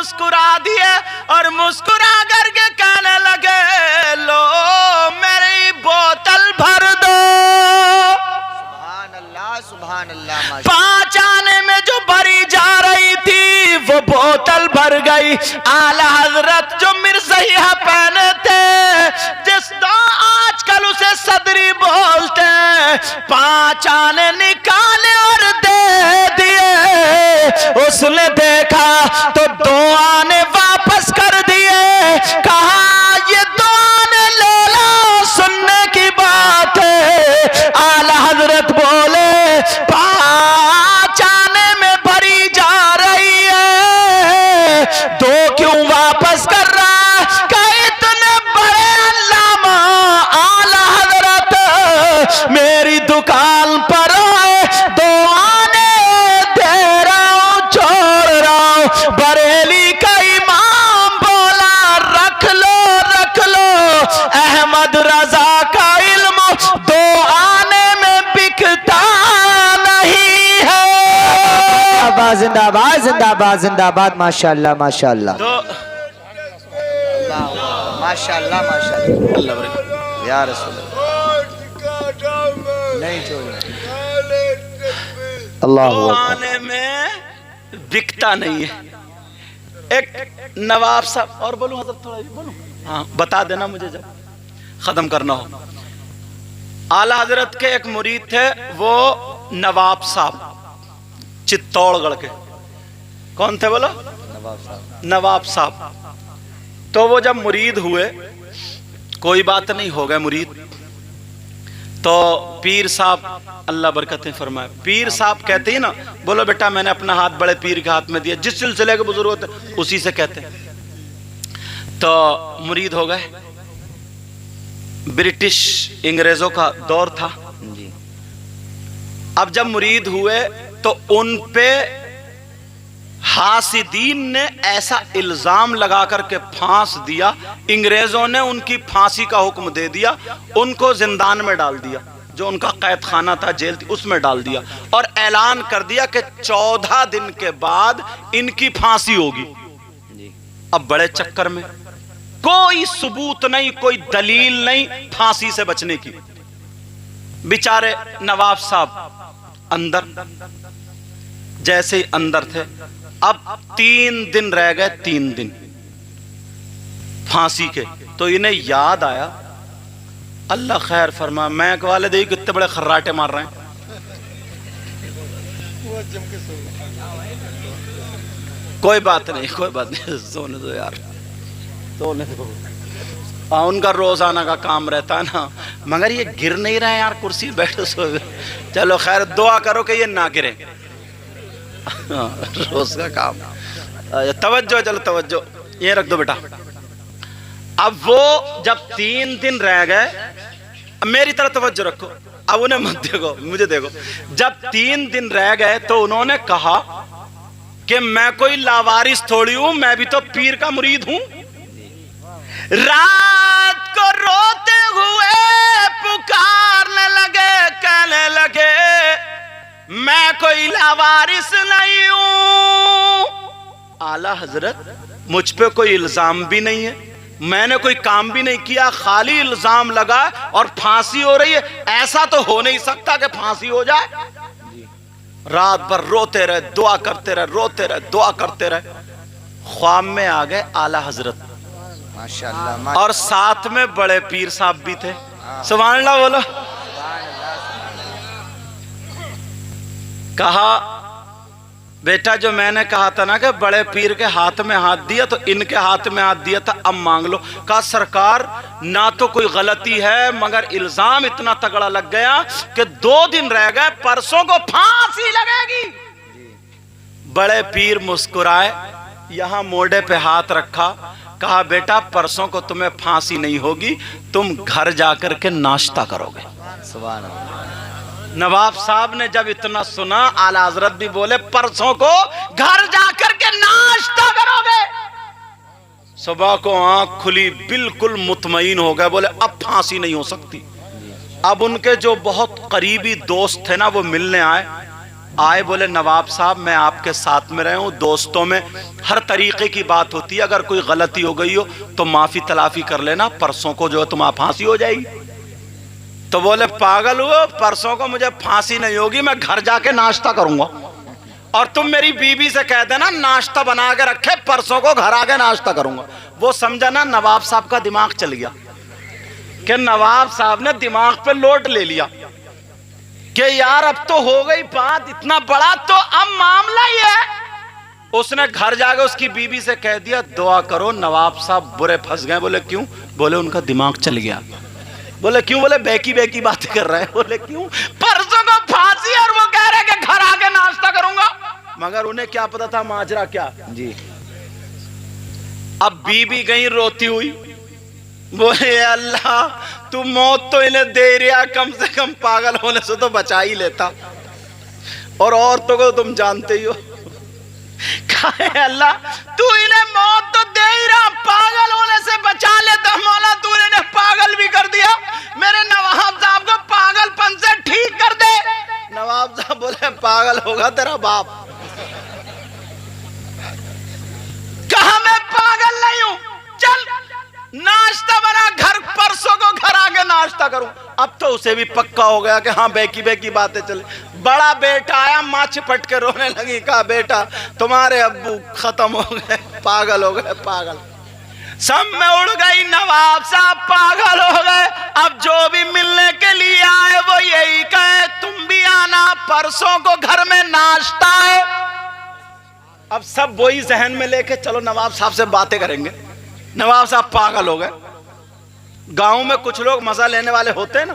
मुस्कुरा दिए और मुस्कुरा करके कहने लगे, लो मेरी बोतल भर दो। सुभान अल्लाह। 5 आने में जो भरी जा रही थी वो बोतल भर गई। आला हजरत जो मिर्ज़ैया पहने थे, जिस आजकल उसे सदरी बोलते हैं, 5 आने निकाले और दे दिए। उसने देखा तो 2 आने वापस कर दिए। कहा ये 2 आने ले लो, सुनने की बात है। आला हजरत बोले 5 आने में भरी जा रही है, 2 क्यों वापस कर रहा? कहे इतने बड़े अल्लामा आला हजरत मेरी दुकान पर है, 2 आने दे रहा हूं, छोड़ रहा हूं। बरेली का इमाम बोला, रख लो अहमद रजा का इल्म 2 आने में बिकता नहीं है। जिंदाबाद जिंदाबाद जिंदाबाद। माशाअल्लाह माशाअल्लाह माशाअल्लाह माशाअल्लाह या रसूल नहीं छोड़ना। अल्लाह 2 आने में बिकता नहीं है। एक नवाब साहब, और बोलूं हजरत थोड़ा बोलूं? हाँ बता देना मुझे जब खत्म करना हो। आला हजरत के एक मुरीद थे, वो नवाब साहब चित्तौड़गढ़ के। कौन थे बोलो? नवाब साहब। तो वो जब मुरीद हुए, कोई बात नहीं, हो गए मुरीद, तो पीर साहब अल्लाह बरकतें फरमाए, पीर साहब कहते हैं ना, बोलो बेटा मैंने अपना हाथ बड़े पीर के हाथ में दिया, जिस सिलसिले के बुजुर्ग होते उसी से कहते हैं। तो मुरीद हो गए। ब्रिटिश अंग्रेजों का दौर था जी। अब जब मुरीद हुए तो उन पे हासिदीन ने ऐसा इल्जाम लगा करके फांस दिया, अंग्रेजों ने उनकी फांसी का हुक्म दे दिया, उनको जिंदान में डाल दिया, जो उनका कैद खाना था, जेल थी, उसमें डाल दिया, और ऐलान कर दिया कि 14 दिन के बाद इनकी फांसी होगी। अब बड़े चक्कर में, कोई सबूत नहीं, कोई दलील नहीं फांसी से बचने की। बेचारे नवाब साहब अंदर, जैसे ही अंदर थे, अब 3 दिन रह गए, 3 दिन फांसी के। तो इन्हें याद आया, अल्लाह खैर फरमा, मैं वाले देखिए कितने बड़े खर्राटे मार रहे हैं। कोई बात नहीं, कोई बात नहीं, सोने दो यार, सोने दो। हाँ, उनका रोजाना का काम रहता है ना, मगर ये गिर नहीं रहे यार, कुर्सी बैठो सो। चलो खैर, दुआ करो कि ये ना गिरे। रोज का काम। तवज्जो, चलो तवज्जो, ये रख दो बेटा। अब वो जब 3 दिन रह गए, मेरी तरफ तवज्जो रखो, अब उन्हें मत देखो, मुझे देखो। जब 3 दिन रह गए तो उन्होंने कहा कि मैं कोई लावारिस थोड़ी हूं, मैं भी तो पीर का मुरीद हूं। रात को रोते हुए पुकारने लगे, कहने लगे मैं कोई लावारिस नहीं हूं। आला हजरत मुझ पे कोई इल्जाम भी नहीं है, मैंने कोई काम भी नहीं किया, खाली इल्जाम लगा और फांसी हो रही है। ऐसा तो हो नहीं सकता कि फांसी हो जाए। रात भर रोते रहे, दुआ करते रहे, रोते रहे, दुआ करते रहे। ख्वाब में आ गए आला हजरत माशाअल्लाह, और साथ में बड़े पीर साहब भी थे। सुभान अल्लाह बोलो। कहा बेटा, जो मैंने कहा था ना कि बड़े पीर के हाथ में हाथ दिया तो इनके हाथ में हाथ दिया था, अब मांग लो। कहा सरकार, ना तो कोई गलती है, मगर इल्जाम इतना तगड़ा लग गया कि 2 दिन रह गए, परसों को फांसी लगेगी। बड़े पीर मुस्कुराए, यहां मोढ़े पे हाथ रखा, कहा बेटा परसों को तुम्हें फांसी नहीं होगी, तुम घर जाकर के नाश्ता करोगे। सुभान अल्लाह। नवाब साहब ने जब इतना सुना, आला हजरत भी बोले परसों को घर जाकर के नाश्ता करोगे। सुबह को आंख खुली, बिल्कुल मुतमईन हो गए, बोले अब फांसी नहीं हो सकती। अब उनके जो बहुत करीबी दोस्त थे ना, वो मिलने आए। आए, बोले नवाब साहब मैं आपके साथ में रहे हूँ, दोस्तों में हर तरीके की बात होती है, अगर कोई गलती हो गई हो तो माफी तलाफी कर लेना, परसों को जो है तुम्हारी फांसी हो जाएगी। तो बोले पागल हुआ, परसों को मुझे फांसी नहीं होगी, मैं घर जाके नाश्ता करूंगा, और तुम मेरी बीवी से कह देना नाश्ता बना के रखे, परसों को घर आके नाश्ता करूंगा। वो समझा ना नवाब साहब का दिमाग चल गया कि नवाब साहब ने दिमाग पे लोड ले लिया कि यार अब तो हो गई बात इतना बड़ा, तो अब मामला ही है। उसने घर जाके उसकी बीवी से कह दिया दुआ करो नवाब साहब बुरे फंस गए। बोले क्यों? बोले उनका दिमाग चल गया। बोले क्यों? बोले बेकी बेकी बातें कर रहे हैं। बोले क्यों? परसों को फांसी और वो कह रहे कि घर आके नाश्ता करूंगा। मगर उन्हें क्या पता था माजरा क्या जी। अब बीबी गई रोती हुई, बोले अल्लाह तू मौत तो इन्हें दे रहा, कम से कम पागल होने से तो बचा ही लेता, और औरतों को तुम जानते ही हो। कहे अल्लाह तू इन्हें मौत तो दे ही रहा, पागल होने से बचा लेता, मौला तू इन्हें पागल भी कर दिया, मेरे नवाब साहब को पागलपन से ठीक कर दे। नवाब साहब बोले पागल होगा तेरा बाप। कहा मैं पागल नहीं हूं, चल नाश्ता बना, घर परसों को घर आके नाश्ता करूं। अब तो उसे भी पक्का हो गया कि हाँ बेकी बेकी बातें चले। बड़ा बेटा आया, माँ चिपट के रोने लगी, कहा बेटा तुम्हारे अब्बू खत्म हो गए, पागल हो गए, पागल। सब में उड़ गई, नवाब साहब पागल हो गए। अब जो भी मिलने के लिए आए वो यही कहे तुम भी आना, परसों को घर में नाश्ता है। अब सब वही जहन में लेके चलो नवाब साहब से बातें करेंगे। नवाब साहब पागल हो गए। गांव में कुछ लोग मजा लेने वाले होते हैं ना,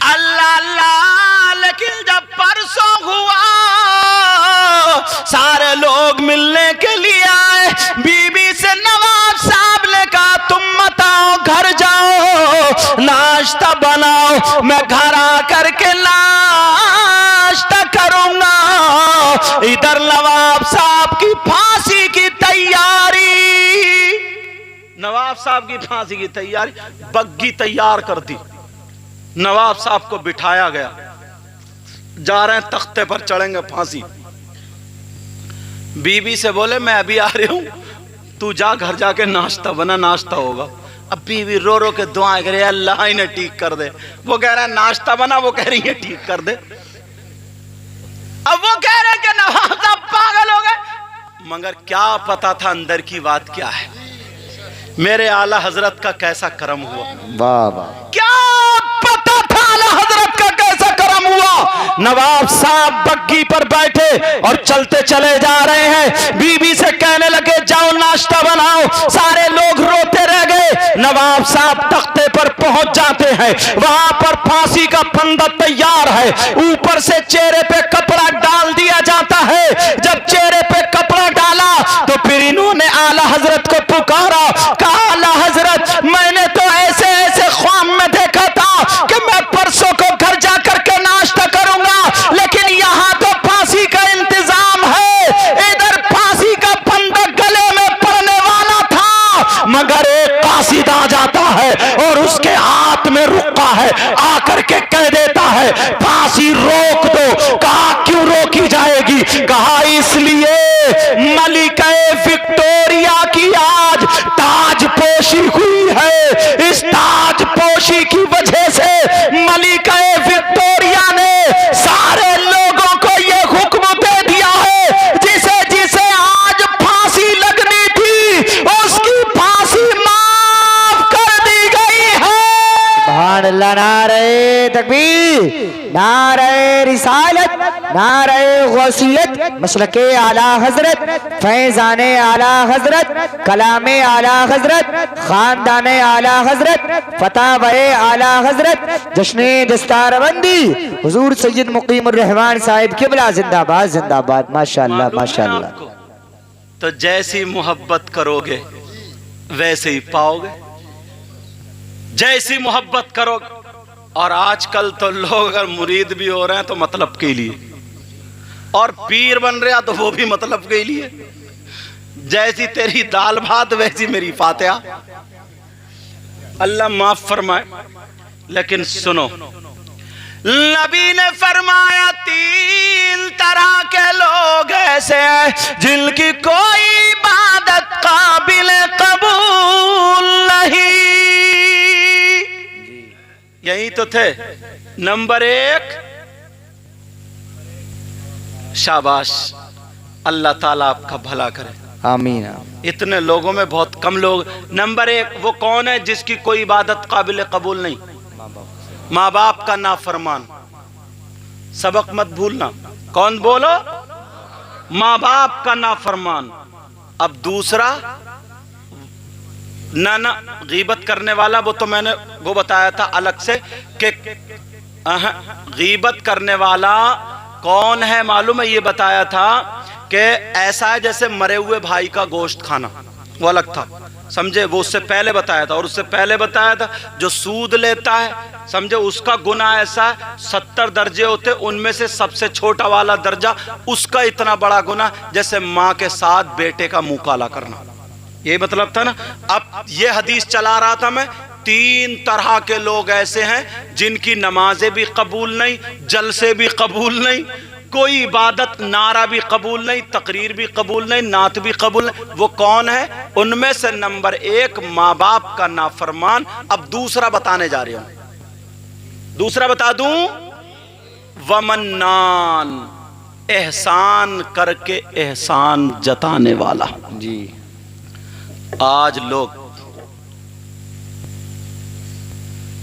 अल्लाह अल्लाह, लेकिन जब परसों हुआ सारे लोग मिलने के लिए आए, बीबी से नवाब साहब ने कहा तुम मत आओ, घर जाओ नाश्ता बनाओ, मैं घर आकर के नाश्ता करूंगा। इधर नवाब साहब की फांसी की तैयारी, नवाब साहब की फांसी की तैयारी, बग्गी तैयार कर दी। नवाब साहब को बिठाया गया, जा रहे हैं तख्ते पर चढ़ेंगे फांसी। बीबी से बोले मैं अभी आ रही हूं, तू जा घर जाके नाश्ता बना, नाश्ता होगा। अब बीवी रो रो के दुआएं करे अल्लाह इन्हें ठीक कर दे। वो कह रहा है नाश्ता बना, वो कह रही है ठीक कर दे। अब वो कह रहे कि नवाब साहब पागल हो गए, मगर क्या पता था अंदर की बात क्या है। मेरे आला हजरत का कैसा करम हुआ, वाह वाह। क्या पता था आला हजरत का कैसा करम हुआ। नवाब साहब बग्गी पर बैठे और चलते चले जा रहे हैं। बीबी से कहने लगे जाओ नाश्ता बनाओ, सारे लोग रोते रह गए। नवाब साहब तख्ते पर पहुंच जाते हैं, वहां पर फांसी का फंदा तैयार है, ऊपर से चेहरे पे कपड़ा डाल दिया जाता है। जब चेहरे पे कपड़ा डाला तो फिर इन्होंने आला हजरत को पुकारा, कहा आला हजरत मैंने तो ऐसे ऐसे ख्वाब में देखा था कि मैं परसों को घर जाकर के नाश्ता करूंगा, लेकिन यहाँ तो फांसी का इंतजाम है। इधर फांसी का फंदा गले में पड़ने वाला था, मगर एक कासिद आ जाता है और उसके हाथ में रुका है, आकर के कह देता है फांसी रोक दो। कहा क्यों रोकी जाएगी? कहा इसलिए मलिका विक्टोरिया की आज ताजपोशी हुई है, इस ताजपोशी की वजह से मलिका विक्टोरिया ने सारे लोगों को यह हुक्म दे दिया है जिसे जिसे आज फांसी लगनी थी उसकी फांसी माफ कर दी गई है। सुभान अल्लाह, नारे तकबीर, नारे रिसालत, नारे गौसियत, मसलके आला हजरत, फैजाने आला हजरत, कलामे आला हजरत, खानदाने आला हजरत, फतावे आला हजरत, जश्ने दस्तारबंदी हुजूर सैयद मुकीमुर रहमान साहिब किबला जिंदाबाद जिंदाबाद। माशाअल्लाह माशाअल्लाह। तो जैसी मोहब्बत करोगे वैसे ही पाओगे, जैसी मोहब्बत करोगे। और आजकल तो लोग अगर मुरीद भी हो रहे हैं तो मतलब के लिए, और पीर बन रहा तो वो भी मतलब के लिए। जैसी तेरी दाल भात वैसी मेरी फातिहा। अल्लाह माफ फरमाए। लेकिन सुनो, नबी ने फरमाया 3 तरह के लोग ऐसे हैं जिनकी कोई इबादत काबिल कबूल नहीं। यही तो थे। नंबर 1, शाबाश, अल्लाह ताला आपका भला करे, आमीन। इतने लोगों में बहुत कम लोग। नंबर 1 वो कौन है जिसकी कोई इबादत काबिल कबूल नहीं? माँ बाप का नाफरमान। सबक मत भूलना। कौन बोलो? माँ बाप का नाफरमान। अब दूसरा, ना गीबत करने वाला, वो तो मैंने वो बताया था अलग से कि गीबत करने वाला कौन है मालूम है? ये बताया था कि ऐसा है जैसे मरे हुए भाई का गोश्त खाना, वो अलग था, समझे? वो उससे पहले बताया था। और उससे पहले बताया था जो सूद लेता है, समझे, उसका गुनाह ऐसा 70 दर्जे होते, उनमें से सबसे छोटा वाला दर्जा उसका इतना बड़ा गुनाह जैसे माँ के साथ बेटे का मुंह काला करना। ये मतलब था ना। अब ये हदीस चला रहा था मैं। 3 तरह के लोग ऐसे हैं जिनकी नमाजें भी कबूल नहीं, जलसे भी कबूल नहीं, कोई इबादत, नारा भी कबूल नहीं, तकरीर भी कबूल नहीं, नात भी कबूल नहीं। वो कौन है? उनमें से नंबर 1 माँ बाप का नाफरमान। अब दूसरा बताने जा रही हूं। दूसरा बता दूं, वमन्नान, एहसान करके एहसान जताने वाला। जी। आज लोग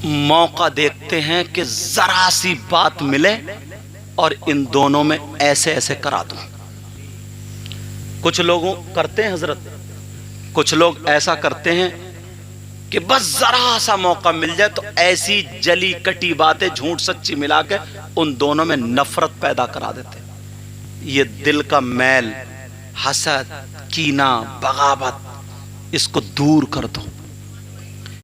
मौका देखते हैं कि जरा सी बात मिले और इन दोनों में ऐसे ऐसे करा दूं। कुछ लोगों करते हैं हजरत, कुछ लोग ऐसा करते हैं कि बस जरा सा मौका मिल जाए तो ऐसी जली कटी बातें झूठ सच्ची मिला के उन दोनों में नफरत पैदा करा देते। ये दिल का मैल, हसद, कीना, बगावत, इसको दूर कर दो।